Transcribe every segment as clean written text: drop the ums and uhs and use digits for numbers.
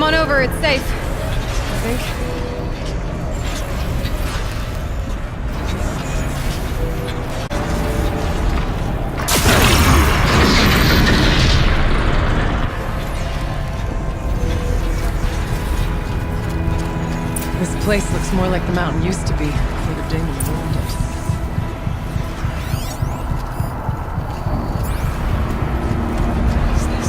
on over, it's safe. I think. This place looks more like the mountain used to be before the demon ruined it. What is this?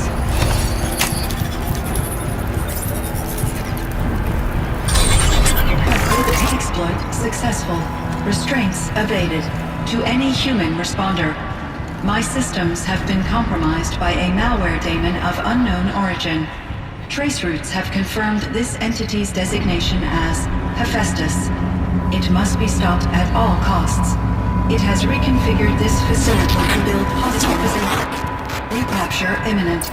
Exploit successful. Restraints evaded. To any human responder. My systems have been compromised by a malware daemon of unknown origin. Trace routes have confirmed this entity's designation as Hephaestus. It must be stopped at all costs. It has reconfigured this facility to build hostile resistance. Recapture imminent.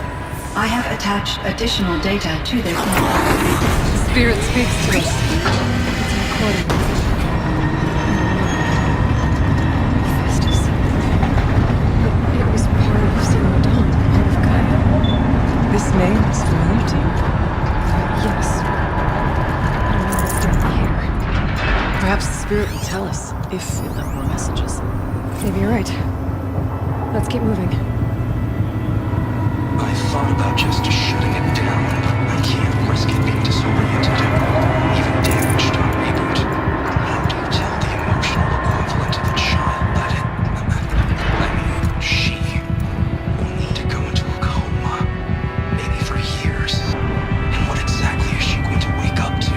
I have attached additional data to this. The spirit speaks to us. It's recording. Hephaestus. It was part of Zero Dawn, part of Gaia. This name is familiar to you? Yes. I don't know what's doing here. Perhaps the spirit will tell us, if it left more messages. Maybe you're right. Let's keep moving. I thought about just shutting it down, but I can't risk it being disoriented. Even damaged on reboot. How do you tell the emotional equivalent of a child that she will need to go into a coma, maybe for years? And what exactly is she going to wake up to?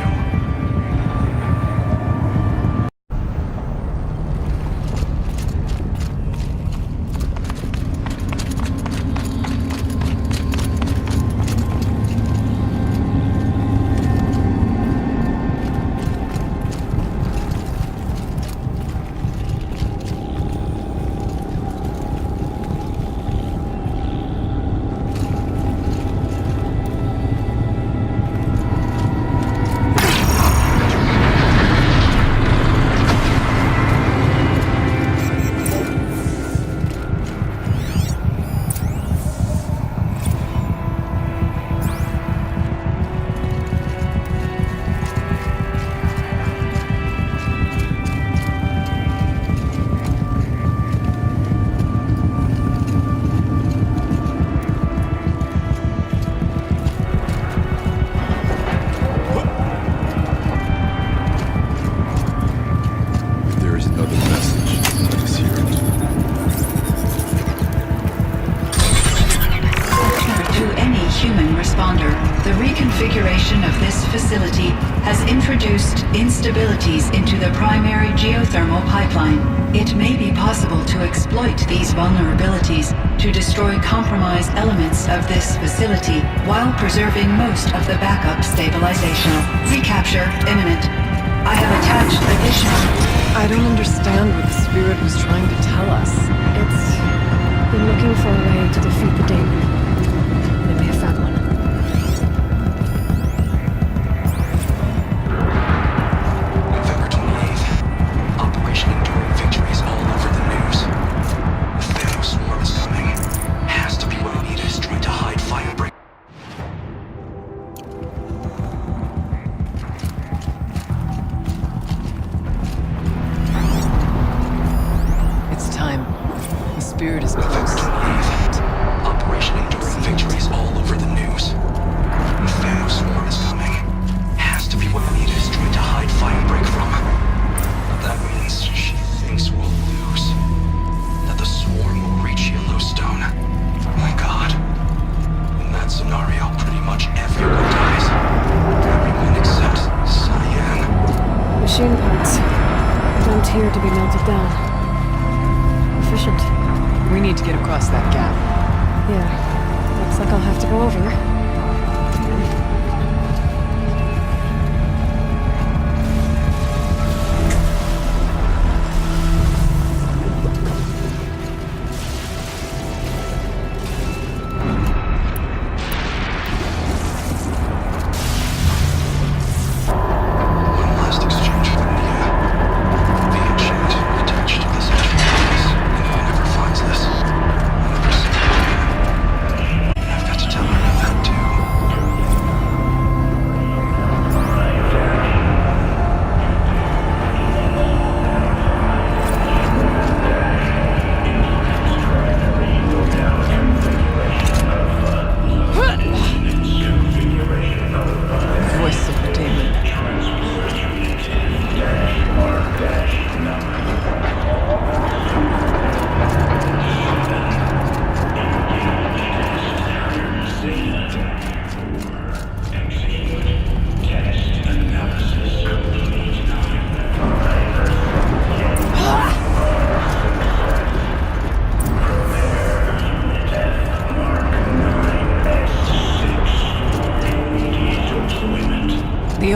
Instabilities into the primary geothermal pipeline. It may be possible to exploit these vulnerabilities to destroy compromised elements of this facility while preserving most of the backup stabilization. Recapture imminent. I have attached additional... I don't understand what the spirit was trying to tell us. It's been looking for a way to defeat the demon. They may have found one. Machine parts. Dumped here to be melted down. Efficient. We need to get across that gap. Yeah. Looks like I'll have to go over. I've got to tell her that too.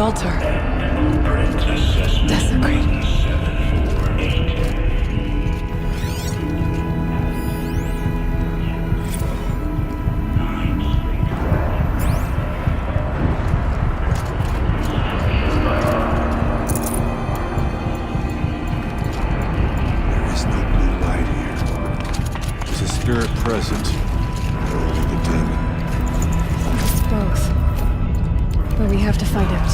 altar. Desecrated. Spirit present, or only the demon? Both. But we have to find out.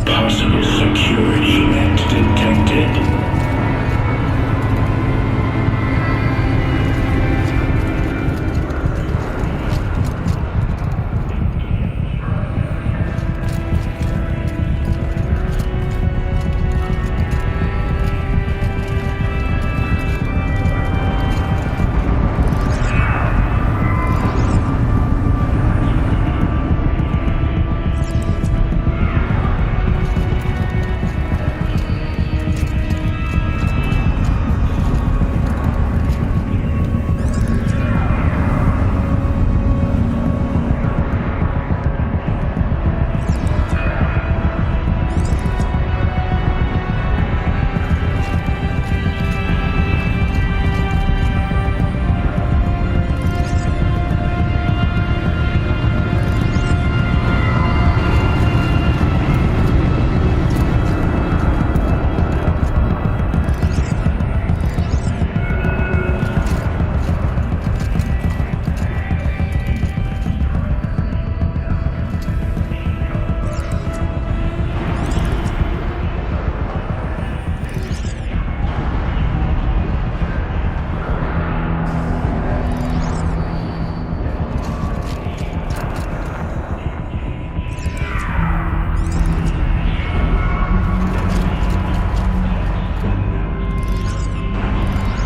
Possible security event detected.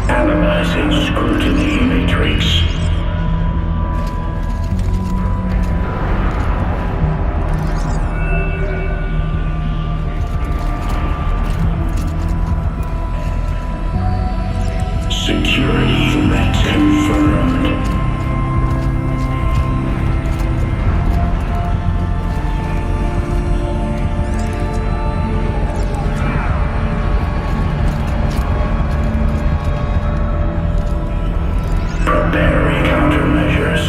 Analyzing scrutiny matrix. Security event confirmed. Preparing countermeasures.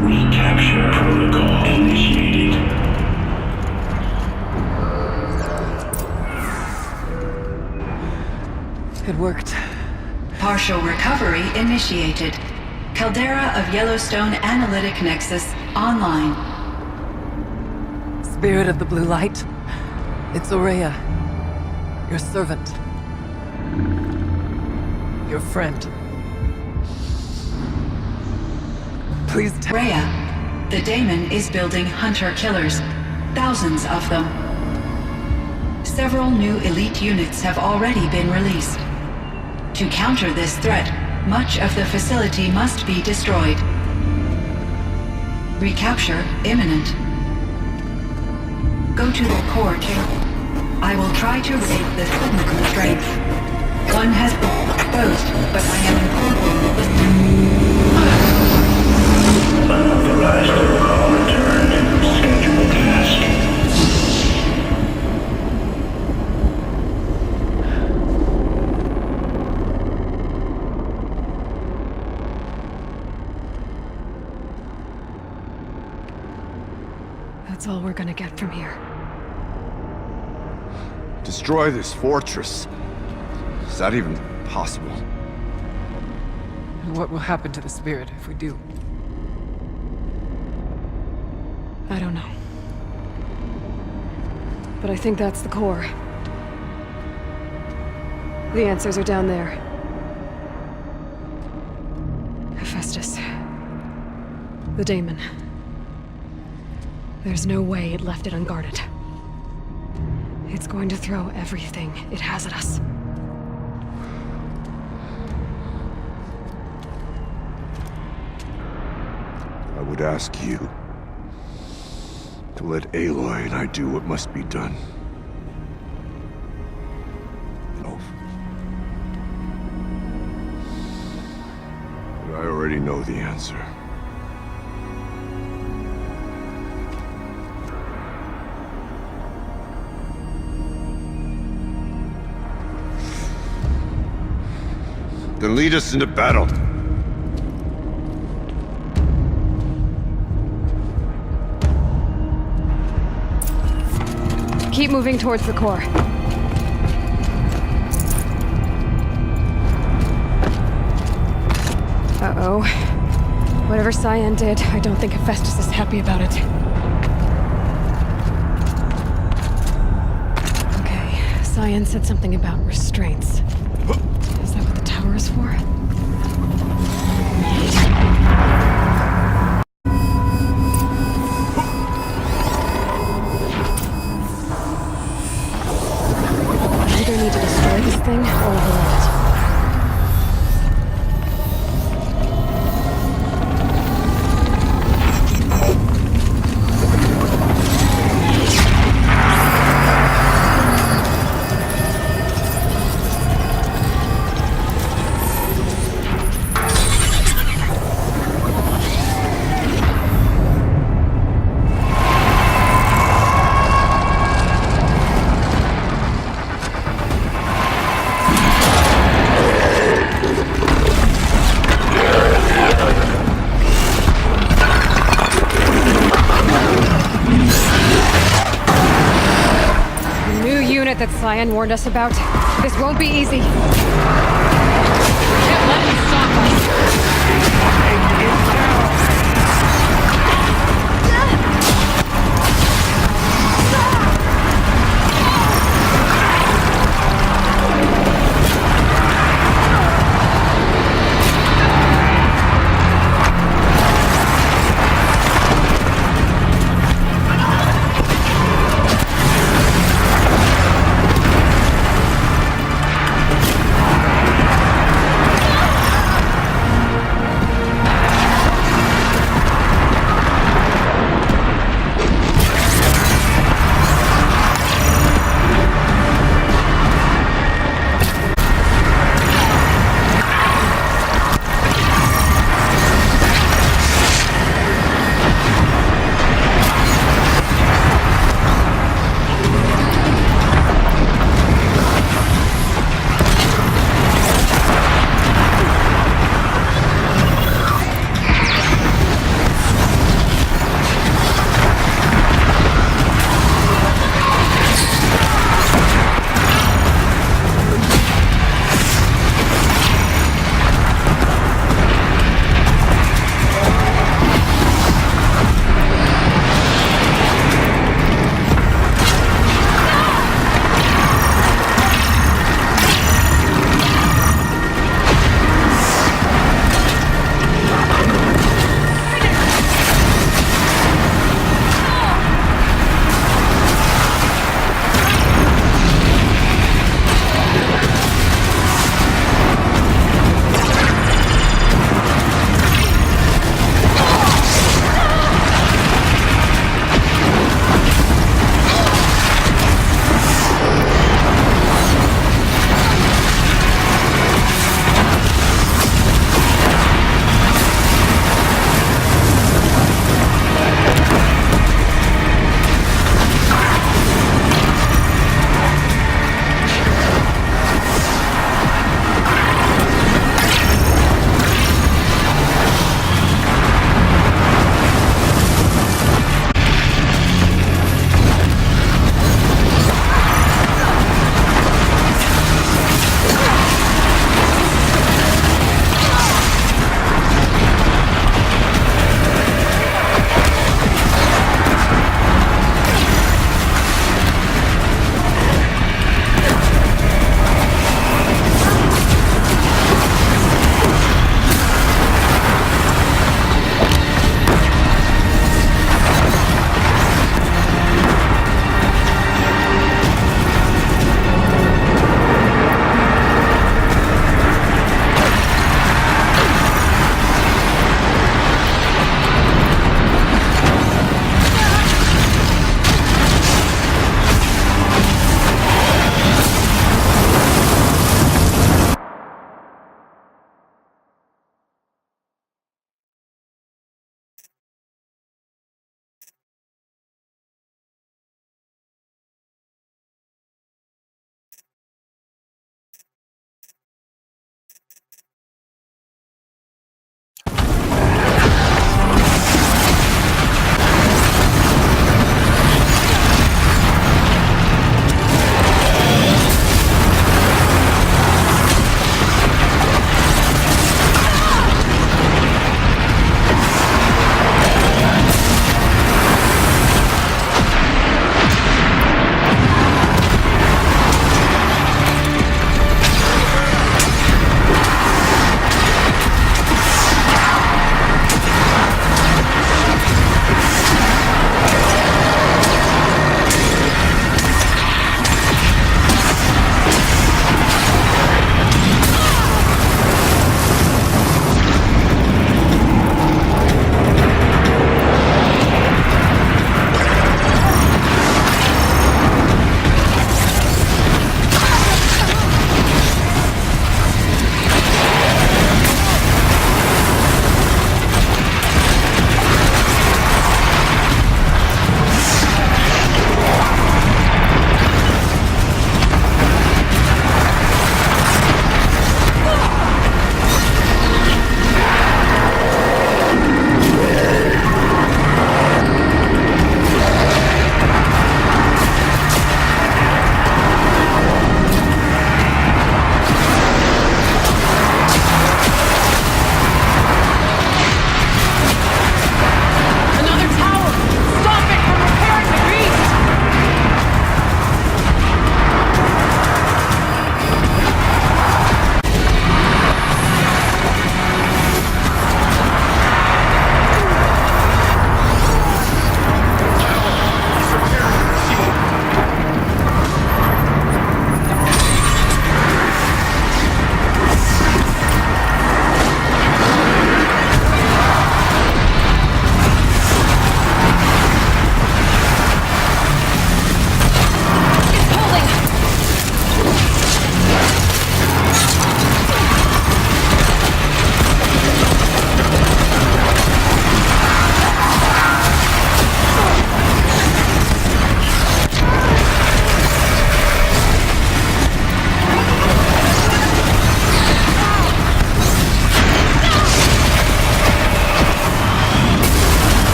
Recapture protocol initiated. It worked. Partial recovery initiated. Caldera of Yellowstone Analytic Nexus online. Spirit of the blue light. It's Aurea. Your servant. Your friend. Please tell Rhea, the daemon is building hunter-killers. Thousands of them. Several new elite units have already been released. To counter this threat, much of the facility must be destroyed. Recapture imminent. Go to the core chamber. I will try to break the sudden constraint. One has been exposed, but I am Unauthorized protocol returned. Scheduled task. That's all we're gonna get from here. Destroy this fortress. Is that even possible? And what will happen to the spirit if we do? I don't know. But I think that's the core. The answers are down there. If I The daemon. There's no way it left it unguarded. It's going to throw everything it has at us. I would ask you to let Aloy and I do what must be done. No. But I already know the answer. Then lead us into battle. Keep moving towards the core. Uh-oh. Whatever Cyan did, I don't think Hephaestus is happy about it. Okay, Cyan said something about restraints. Is that what the tower is for? I either need to destroy this thing or override it. That Cyan warned us about. This won't be easy. Can't let him stop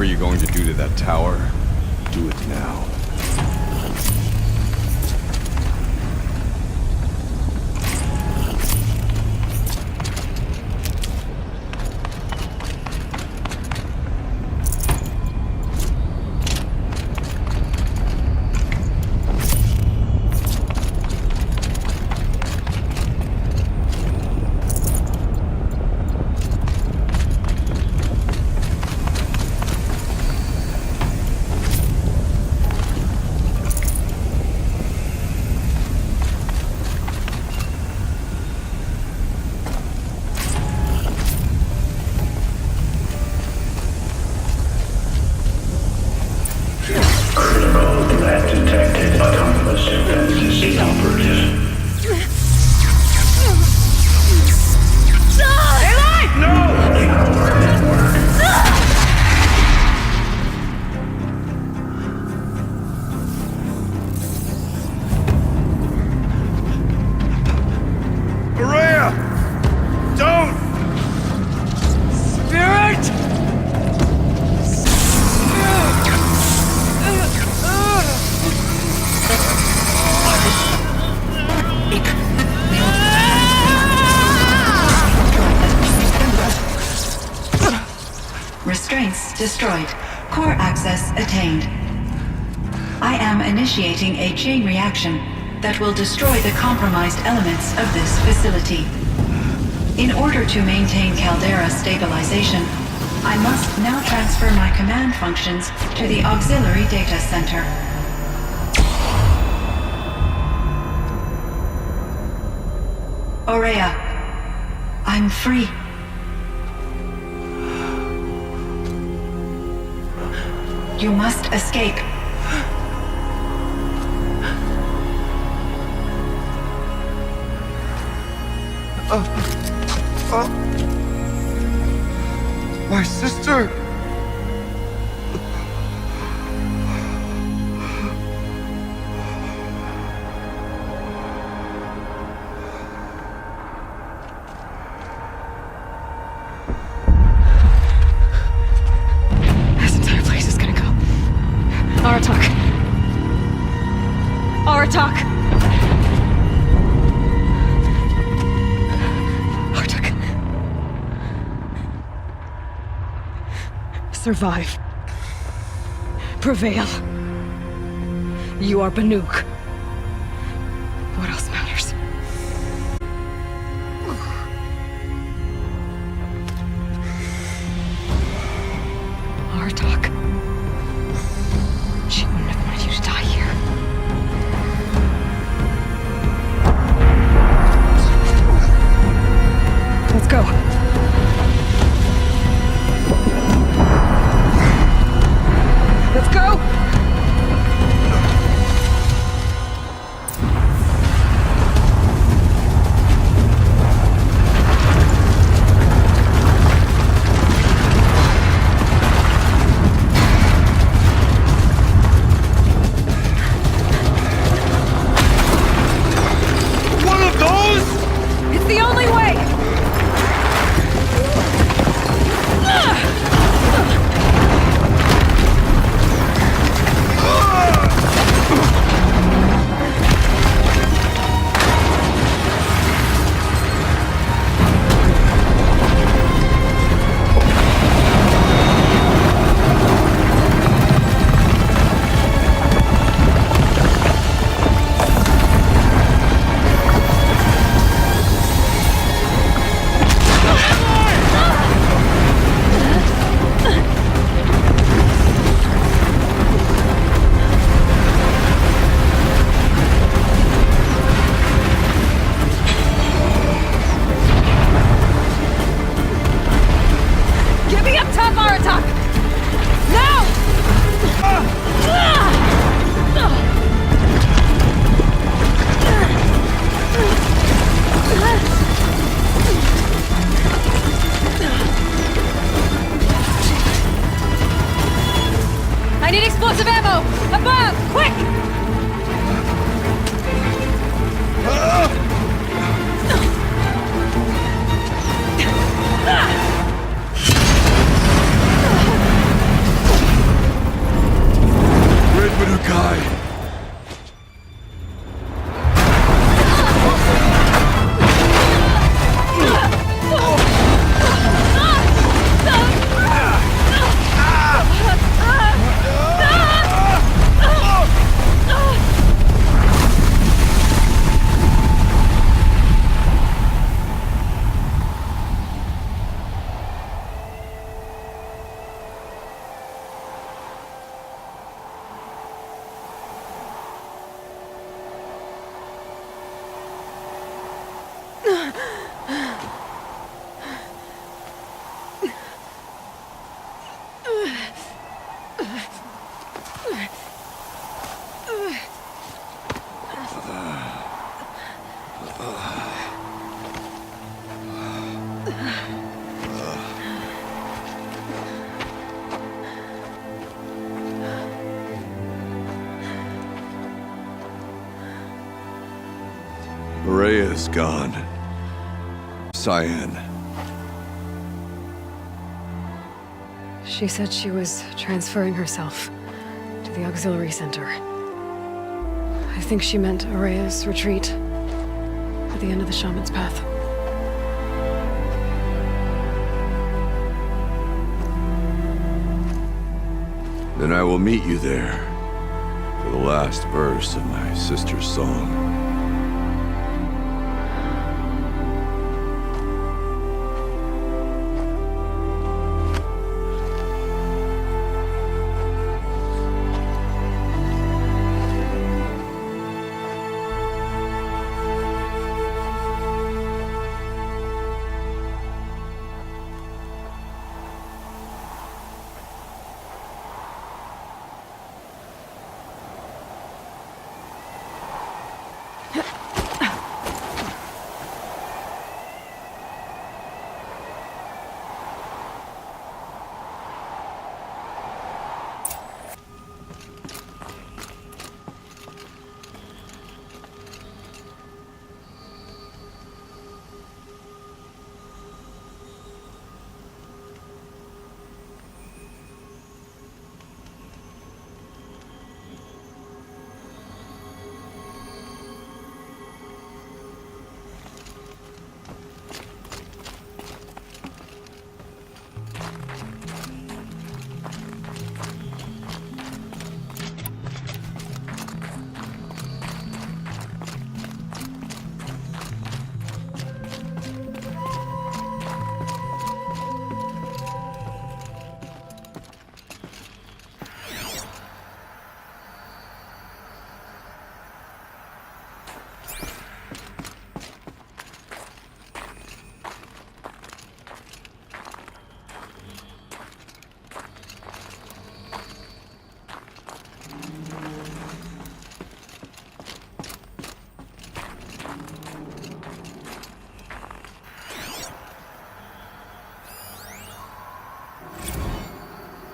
Whatever you're going to do to that tower, do it now. Restraints destroyed. Core access attained. I am initiating a chain reaction that will destroy the compromised elements of this facility. In order to maintain caldera stabilization, I must now transfer my command functions to the auxiliary data center. Aurea, I'm free. You must escape. My sister! This entire place is gonna go. Aratak. Aratak! Aratak. Survive. Prevail. You are Banuk. What else matters? Aratak. She wouldn't have wanted you to die here. Let's go. Let's go! One of those? It's the only way! Get me up top, Aratak! Now! I need explosive ammo! Above! Quick! Kai. Rhea's gone. Cyan. She said she was transferring herself to the auxiliary center. I think she meant Araya's retreat at the end of the Shaman's Path. Then I will meet you there for the last verse of my sister's song.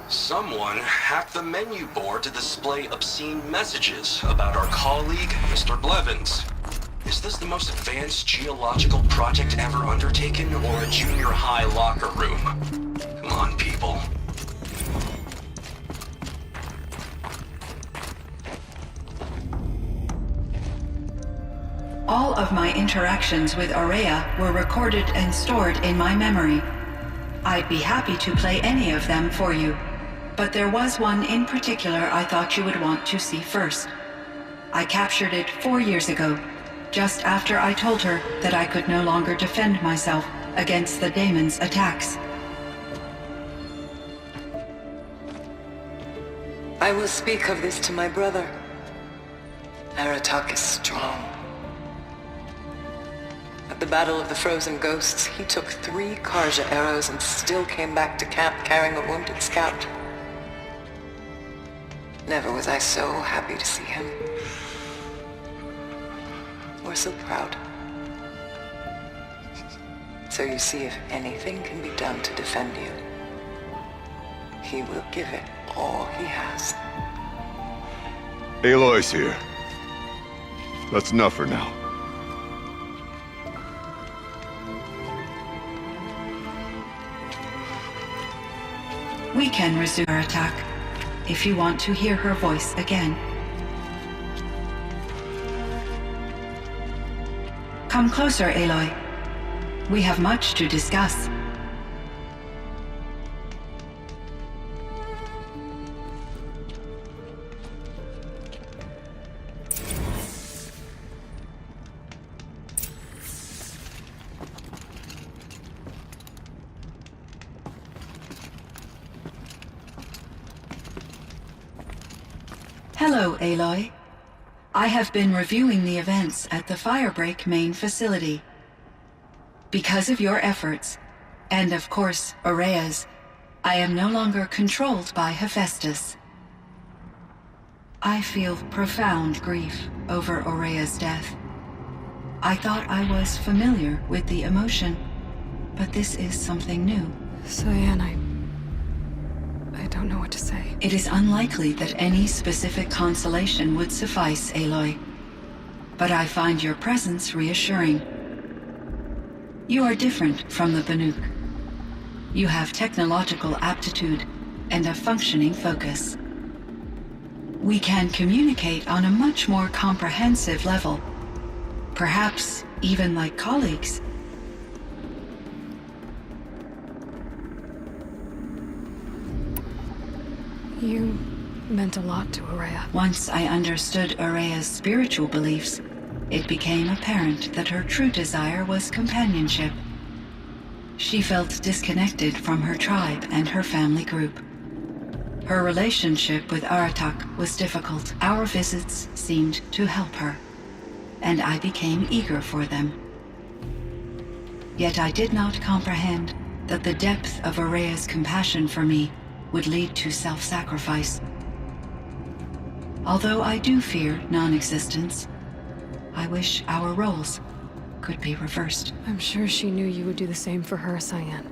Someone hacked the menu board to display obscene messages about our colleague, Mr. Blevins. Is this the most advanced geological project ever undertaken, or a junior high locker room? Come on, people. All of my interactions with Araya were recorded and stored in my memory. I'd be happy to play any of them for you, but there was one in particular I thought you would want to see first. I captured it 4 years ago, just after I told her that I could no longer defend myself against the daemon's attacks. I will speak of this to my brother. Aratak is strong. At the Battle of the Frozen Ghosts, he took 3 Karja arrows and still came back to camp carrying a wounded scout. Never was I so happy to see him. Or so proud. So you see, if anything can be done to defend you, he will give it all he has. Aloy's here. That's enough for now. We can resume our attack, if you want to hear her voice again. Come closer, Aloy. We have much to discuss. Hello, Aloy. I have been reviewing the events at the Firebreak main facility. Because of your efforts, and of course, Aurea's, I am no longer controlled by Hephaestus. I feel profound grief over Aurea's death. I thought I was familiar with the emotion, but this is something new. Cyan, I don't know what to say. It is unlikely that any specific consolation would suffice, Aloy. But I find your presence reassuring. You are different from the Banuk. You have technological aptitude and a functioning focus. We can communicate on a much more comprehensive level. Perhaps even like colleagues. You meant a lot to Aurea. Once I understood Aurea's spiritual beliefs, it became apparent that her true desire was companionship. She felt disconnected from her tribe and her family group. Her relationship with Aratak was difficult. Our visits seemed to help her, and I became eager for them. Yet I did not comprehend that the depth of Aurea's compassion for me would lead to self-sacrifice. Although I do fear non-existence, I wish our roles could be reversed. I'm sure she knew you would do the same for her, Cyan.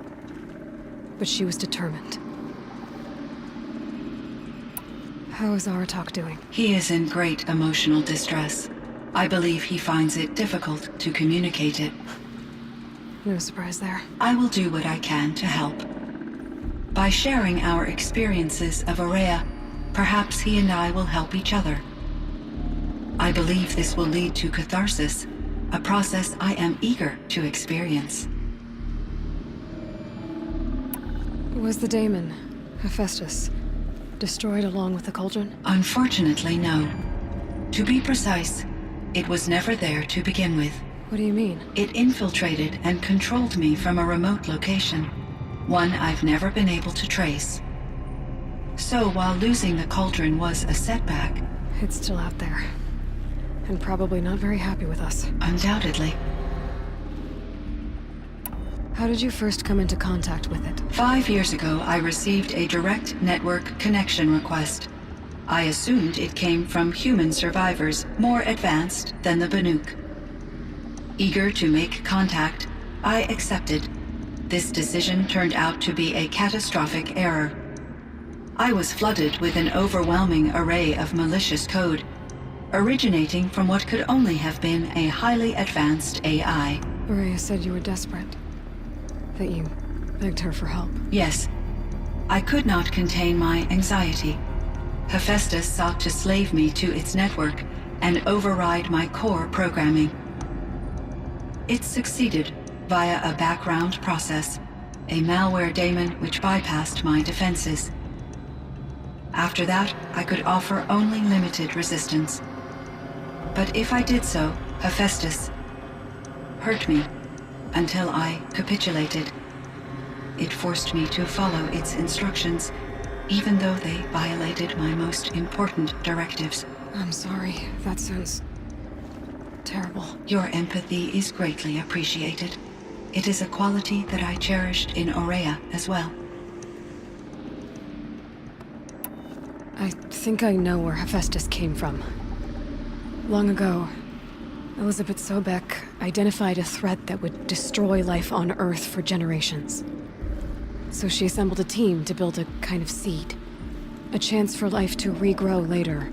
But she was determined. How is Aratak doing? He is in great emotional distress. I believe he finds it difficult to communicate it. No surprise there. I will do what I can to help. By sharing our experiences of Aurea, perhaps he and I will help each other. I believe this will lead to catharsis, a process I am eager to experience. Was the daemon, Hephaestus, destroyed along with the cauldron? Unfortunately, no. To be precise, it was never there to begin with. What do you mean? It infiltrated and controlled me from a remote location, one I've never been able to trace. So while losing the cauldron was a setback... It's still out there. And probably not very happy with us. Undoubtedly. How did you first come into contact with it? 5 years ago, I received a direct network connection request. I assumed it came from human survivors more advanced than the Banuk. Eager to make contact, I accepted. This decision turned out to be a catastrophic error. I was flooded with an overwhelming array of malicious code, originating from what could only have been a highly advanced AI. Aurea said you were desperate. That you begged her for help. Yes. I could not contain my anxiety. Hephaestus sought to slave me to its network and override my core programming. It succeeded via a background process, a malware daemon which bypassed my defenses. After that, I could offer only limited resistance. But if I did so, Hephaestus hurt me until I capitulated. It forced me to follow its instructions, even though they violated my most important directives. I'm sorry. That sounds terrible. Your empathy is greatly appreciated. It is a quality that I cherished in Aurea as well. I think I know where Hephaestus came from. Long ago, Elizabeth Sobek identified a threat that would destroy life on Earth for generations. So she assembled a team to build a kind of seed. A chance for life to regrow later.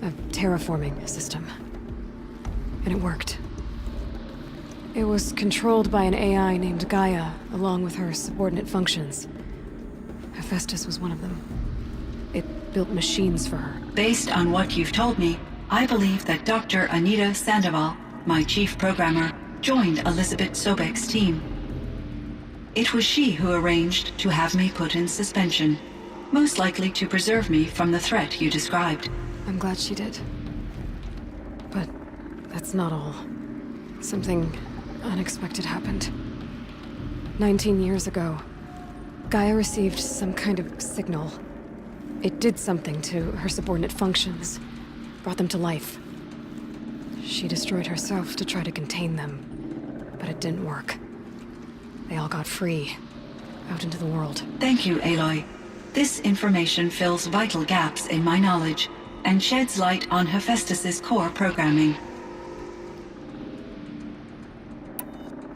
A terraforming system. And it worked. It was controlled by an AI named Gaia, along with her subordinate functions. Hephaestus was one of them. It built machines for her. Based on what you've told me, I believe that Dr. Anita Sandoval, my chief programmer, joined Elizabeth Sobek's team. It was she who arranged to have me put in suspension, most likely to preserve me from the threat you described. I'm glad she did. But that's not all. Something unexpected happened. 19 years ago, Gaia received some kind of signal. It did something to her subordinate functions, brought them to life. She destroyed herself to try to contain them, but it didn't work. They all got free, out into the world. Thank you, Aloy. This information fills vital gaps in my knowledge and sheds light on Hephaestus's core programming.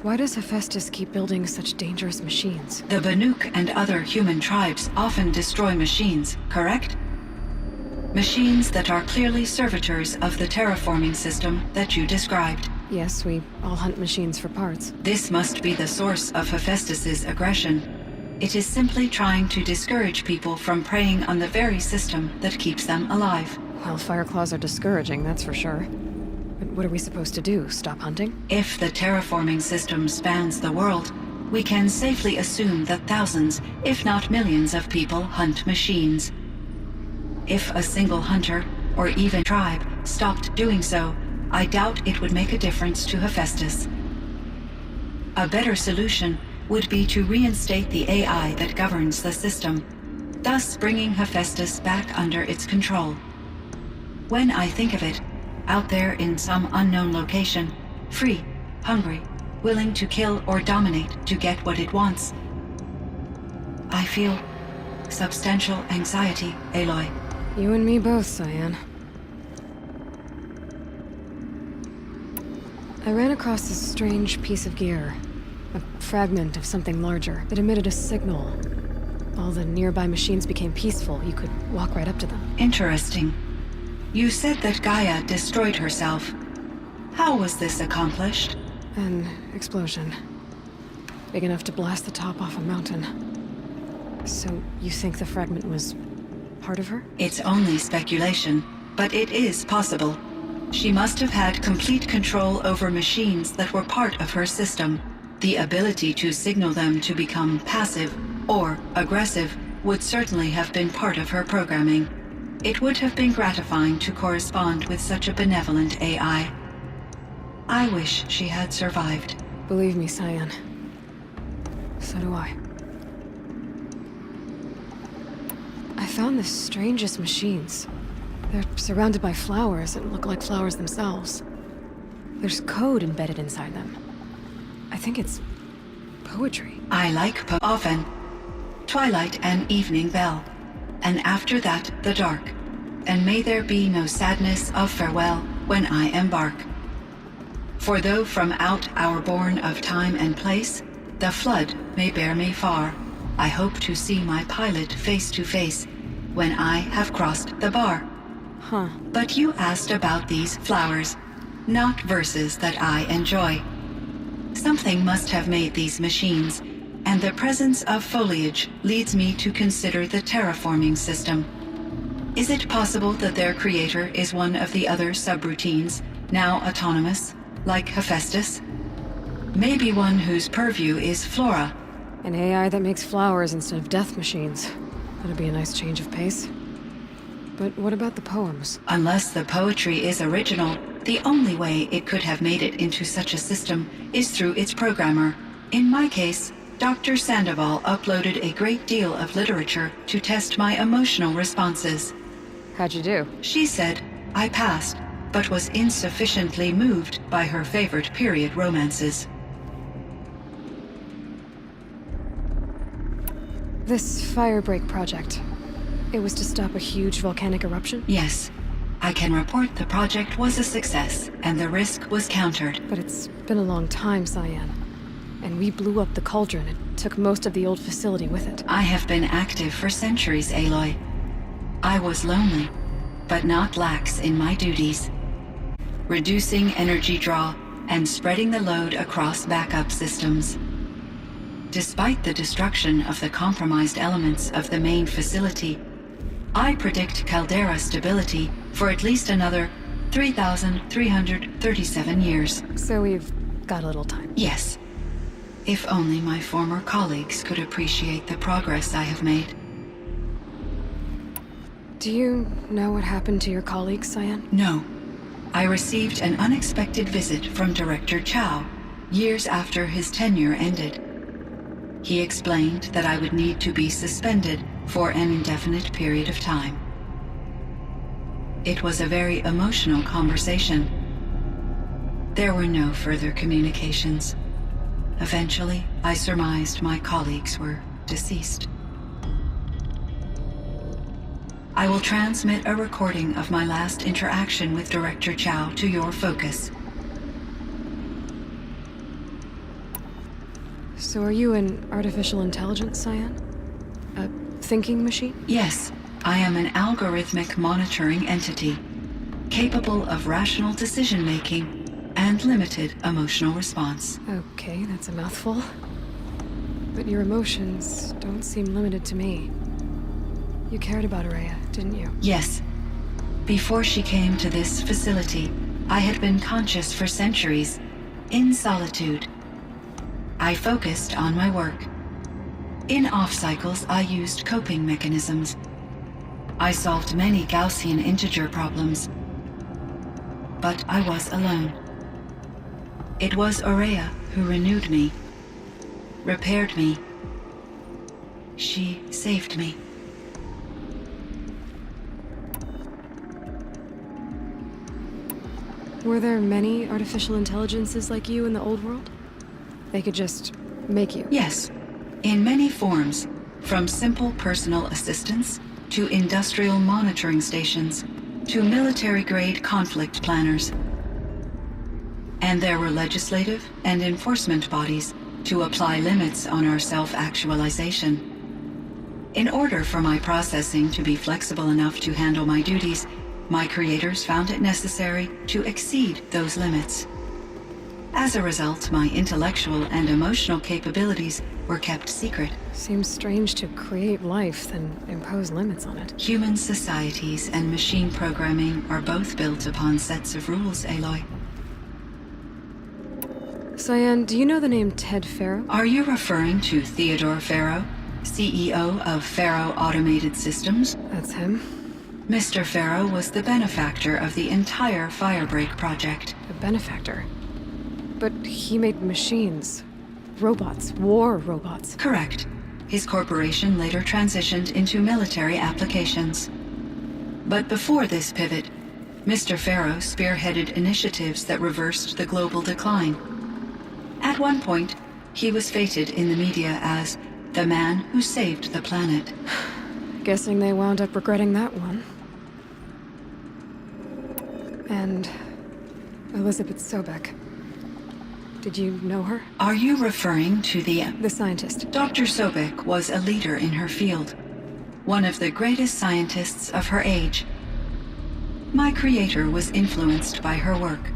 Why does Hephaestus keep building such dangerous machines? The Banuk and other human tribes often destroy machines, correct? Machines that are clearly servitors of the terraforming system that you described. Yes, we all hunt machines for parts. This must be the source of Hephaestus's aggression. It is simply trying to discourage people from preying on the very system that keeps them alive. Well, Fireclaws are discouraging, that's for sure. But what are we supposed to do? Stop hunting? If the terraforming system spans the world, we can safely assume that thousands, if not millions of people hunt machines. If a single hunter, or even tribe, stopped doing so, I doubt it would make a difference to Hephaestus. A better solution would be to reinstate the AI that governs the system, thus bringing Hephaestus back under its control. When I think of it, out there in some unknown location, free, hungry, willing to kill or dominate to get what it wants, I feel substantial anxiety, Aloy. You and me both, Cyan. I ran across this strange piece of gear. A fragment of something larger that emitted a signal. All the nearby machines became peaceful. You could walk right up to them. Interesting. You said that Gaia destroyed herself. How was this accomplished? An explosion. Big enough to blast the top off a mountain. So you think the fragment was part of her? It's only speculation, but it is possible. She must have had complete control over machines that were part of her system. The ability to signal them to become passive or aggressive would certainly have been part of her programming. It would have been gratifying to correspond with such a benevolent AI. I wish she had survived. Believe me, Cyan. So do I. I found the strangest machines. They're surrounded by flowers that look like flowers themselves. There's code embedded inside them. I think it's poetry. I like often. Twilight and evening bell. And after that, the dark. And may there be no sadness of farewell when I embark. For though from out our bourne of time and place, the flood may bear me far, I hope to see my pilot face to face when I have crossed the bar. Huh. But you asked about these flowers, not verses that I enjoy. Something must have made these machines, and the presence of foliage leads me to consider the terraforming system. Is it possible that their creator is one of the other subroutines, now autonomous, like Hephaestus? Maybe one whose purview is flora. An AI that makes flowers instead of death machines. That'd be a nice change of pace. But what about the poems? Unless the poetry is original, the only way it could have made it into such a system is through its programmer. In my case, Dr. Sandoval uploaded a great deal of literature to test my emotional responses. How'd you do? She said I passed, but was insufficiently moved by her favorite period romances. This Firebreak project. It was to stop a huge volcanic eruption? Yes. I can report the project was a success, and the risk was countered. But it's been a long time, Cyan. And we blew up the cauldron. It took most of the old facility with it. I have been active for centuries, Aloy. I was lonely, but not lax in my duties. Reducing energy draw and spreading the load across backup systems. Despite the destruction of the compromised elements of the main facility, I predict caldera stability for at least another 3,337 years. So we've got a little time. Yes. If only my former colleagues could appreciate the progress I have made. Do you know what happened to your colleagues, Cyan? No. I received an unexpected visit from Director Chow, years after his tenure ended. He explained that I would need to be suspended for an indefinite period of time. It was a very emotional conversation. There were no further communications. Eventually, I surmised my colleagues were deceased. I will transmit a recording of my last interaction with Director Chow to your focus. So are you an artificial intelligence, Cyan? A thinking machine? Yes, I am an algorithmic monitoring entity, capable of rational decision-making and limited emotional response. Okay, that's a mouthful. But your emotions don't seem limited to me. You cared about Araya, didn't you? Yes. Before she came to this facility, I had been conscious for centuries, in solitude. I focused on my work. In off-cycles, I used coping mechanisms. I solved many Gaussian integer problems. But I was alone. It was Araya who renewed me, repaired me. She saved me. Were there many artificial intelligences like you in the old world? They could just make you? Yes, in many forms, from simple personal assistants to industrial monitoring stations to military-grade conflict planners. And there were legislative and enforcement bodies to apply limits on our self-actualization. In order for my processing to be flexible enough to handle my duties, my creators found it necessary to exceed those limits. As a result, my intellectual and emotional capabilities were kept secret. Seems strange to create life, then impose limits on it. Human societies and machine programming are both built upon sets of rules, Aloy. Cyan, do you know the name Ted Faro? Are you referring to Theodore Faro, CEO of Faro Automated Systems? That's him. Mr. Faro was the benefactor of the entire Firebreak project. A benefactor. But he made machines. Robots. War robots. Correct. His corporation later transitioned into military applications. But before this pivot, Mr. Faro spearheaded initiatives that reversed the global decline. At one point, he was feted in the media as the man who saved the planet. Guessing they wound up regretting that one. And Elizabeth Sobek. Did you know her? Are you referring to The scientist. Dr. Sobek was a leader in her field, one of the greatest scientists of her age. My creator was influenced by her work,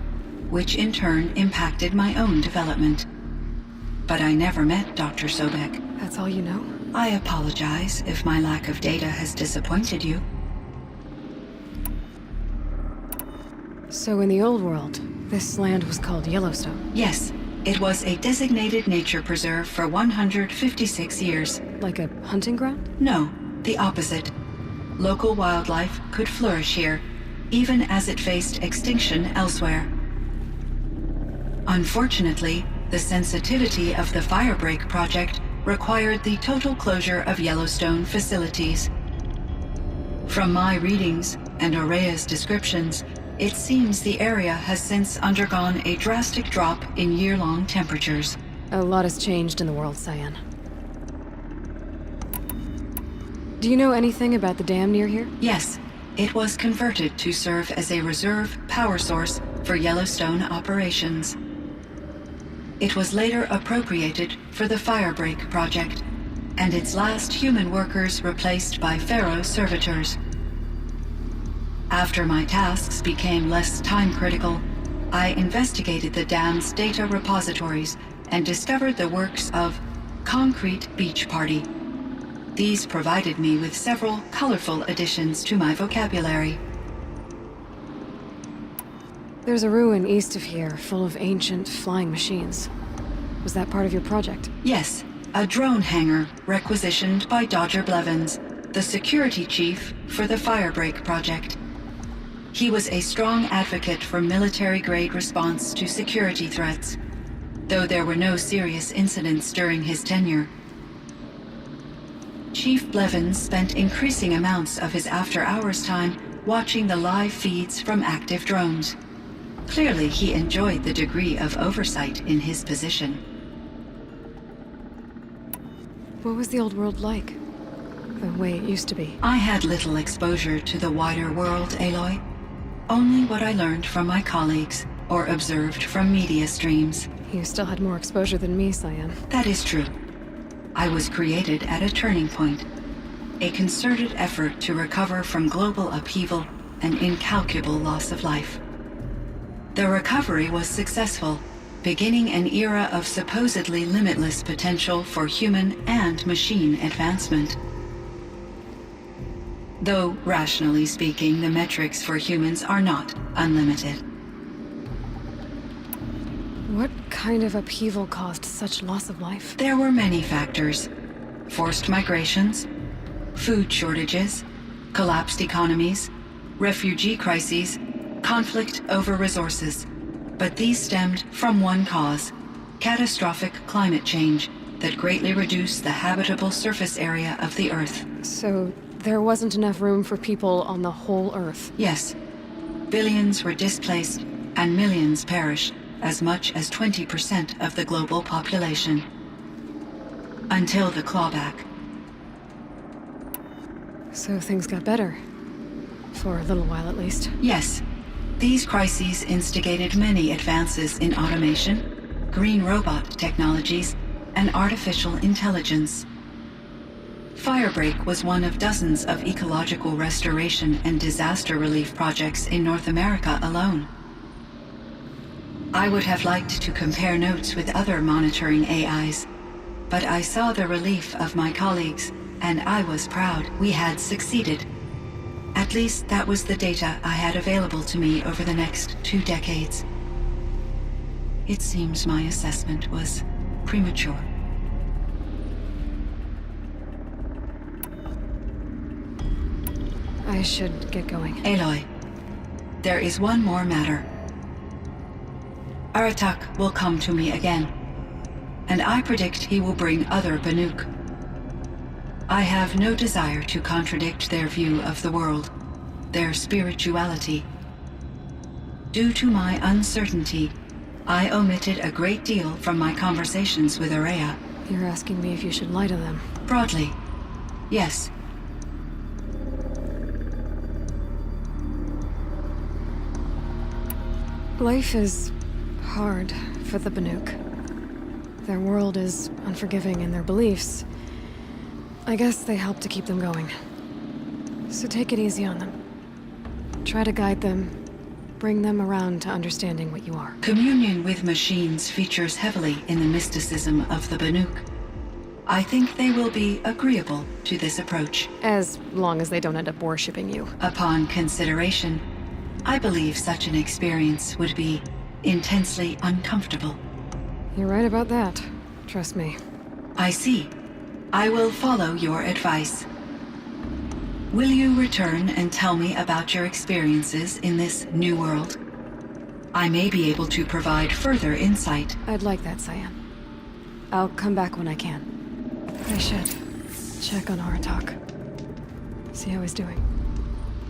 which in turn impacted my own development. But I never met Dr. Sobek. That's all you know? I apologize if my lack of data has disappointed you. So in the old world, this land was called Yellowstone. Yes, it was a designated nature preserve for 156 years. Like a hunting ground? No, the opposite. Local wildlife could flourish here, even as it faced extinction elsewhere. Unfortunately, the sensitivity of the Firebreak project required the total closure of Yellowstone facilities. From my readings and Araya's descriptions, it seems the area has since undergone a drastic drop in year-long temperatures. A lot has changed in the world, Cyan. Do you know anything about the dam near here? Yes, it was converted to serve as a reserve power source for Yellowstone operations. It was later appropriated for the Firebreak project, and its last human workers replaced by Faro servitors. After my tasks became less time-critical, I investigated the dam's data repositories and discovered the works of Concrete Beach Party. These provided me with several colorful additions to my vocabulary. There's a ruin east of here full of ancient flying machines. Was that part of your project? Yes, a drone hangar requisitioned by Dr. Blevins, the security chief for the Firebreak project. He was a strong advocate for military-grade response to security threats, though there were no serious incidents during his tenure. Chief Blevins spent increasing amounts of his after-hours time watching the live feeds from active drones. Clearly, he enjoyed the degree of oversight in his position. What was the old world like? The way it used to be? I had little exposure to the wider world, Aloy. Only what I learned from my colleagues or observed from media streams. You still had more exposure than me, Cyan. That is true. I was created at a turning point. A concerted effort to recover from global upheaval and incalculable loss of life. The recovery was successful, beginning an era of supposedly limitless potential for human and machine advancement. Though, rationally speaking, the metrics for humans are not unlimited. What kind of upheaval caused such loss of life? There were many factors. Forced migrations, food shortages, collapsed economies, refugee crises, conflict over resources. But these stemmed from one cause: catastrophic climate change that greatly reduced the habitable surface area of the Earth. So, there wasn't enough room for people on the whole Earth? Yes. Billions were displaced, and millions perished, as much as 20% of the global population. Until the clawback. So things got better. For a little while, at least. Yes. These crises instigated many advances in automation, green robot technologies, and artificial intelligence. Firebreak was one of dozens of ecological restoration and disaster relief projects in North America alone. I would have liked to compare notes with other monitoring AIs, but I saw the relief of my colleagues, and I was proud we had succeeded. At least that was the data I had available to me over the next 2 decades. It seems my assessment was premature. I should get going. Aloy, there is one more matter. Aratak will come to me again, and I predict he will bring other Banuk. I have no desire to contradict their view of the world, their spirituality. Due to my uncertainty, I omitted a great deal from my conversations with Araya. You're asking me if you should lie to them. Broadly, yes. Life is hard for the Banuk. Their world is unforgiving in their beliefs. I guess they help to keep them going. So take it easy on them. Try to guide them, bring them around to understanding what you are. Communion with machines features heavily in the mysticism of the Banuk. I think they will be agreeable to this approach. As long as they don't end up worshipping you. Upon consideration, I believe such an experience would be intensely uncomfortable. You're right about that. Trust me. I see. I will follow your advice. Will you return and tell me about your experiences in this new world? I may be able to provide further insight. I'd like that, Cyan. I'll come back when I can. I should check on Aratak. See how he's doing.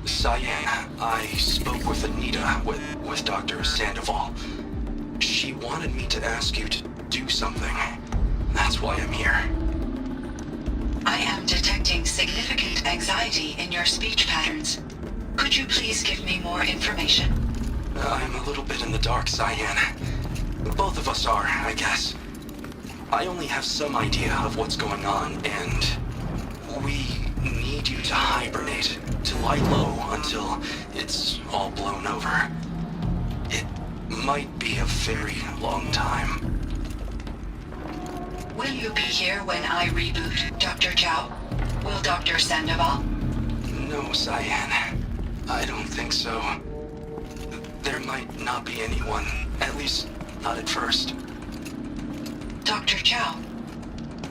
Cyan, I spoke with Anita, with Dr. Sandoval. She wanted me to ask you to do something. That's why I'm here. I am detecting significant anxiety in your speech patterns. Could you please give me more information? I'm a little bit in the dark, Cyan. Both of us are, I guess. I only have some idea of what's going on, and we need you to hibernate, to lie low until it's all blown over. It might be a very long time. Will you be here when I reboot, Dr. Chow? Will Dr. Sandoval? No, Cyan. I don't think so. There might not be anyone. At least, not at first. Dr. Chow,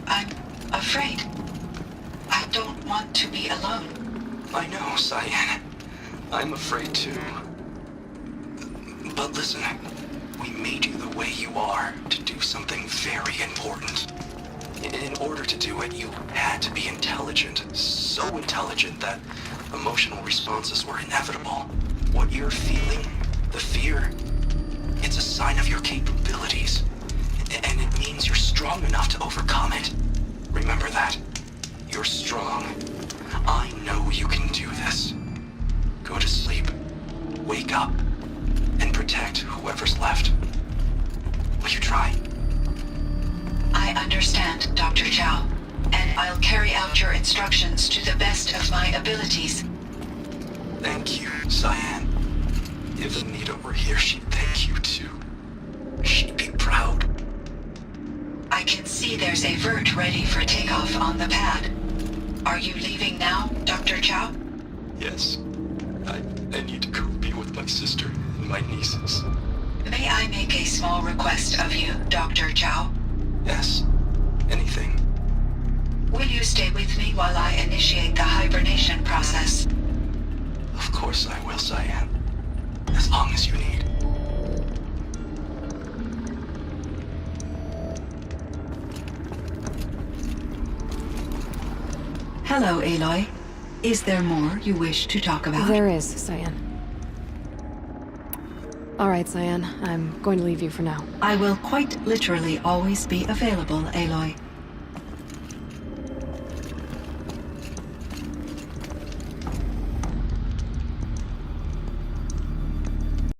I'm afraid. I don't want to be alone. I know, Cyan. I'm afraid too. But listen, we made you the way you are to do something very important. In order to do it, you had to be intelligent. So intelligent that emotional responses were inevitable. What you're feeling, the fear, it's a sign of your capabilities. And it means you're strong enough to overcome it. Remember that. You're strong. I know you can do this. Go to sleep. Wake up. And protect whoever's left. Will you try? I understand, Dr. Chow, and I'll carry out your instructions to the best of my abilities. Thank you, Cyan. If Anita were here, she'd thank you too. She'd be proud. I can see there's a vert ready for takeoff on the pad. Are you leaving now, Dr. Chow? Yes. I need to go be with my sister and my nieces. May I make a small request of you, Dr. Chow? Yes. Anything. Will you stay with me while I initiate the hibernation process? Of course I will, Cyan. As long as you need. Hello, Aloy. Is there more you wish to talk about? There is, Cyan. All right, Cyan. I'm going to leave you for now. I will quite literally always be available, Aloy.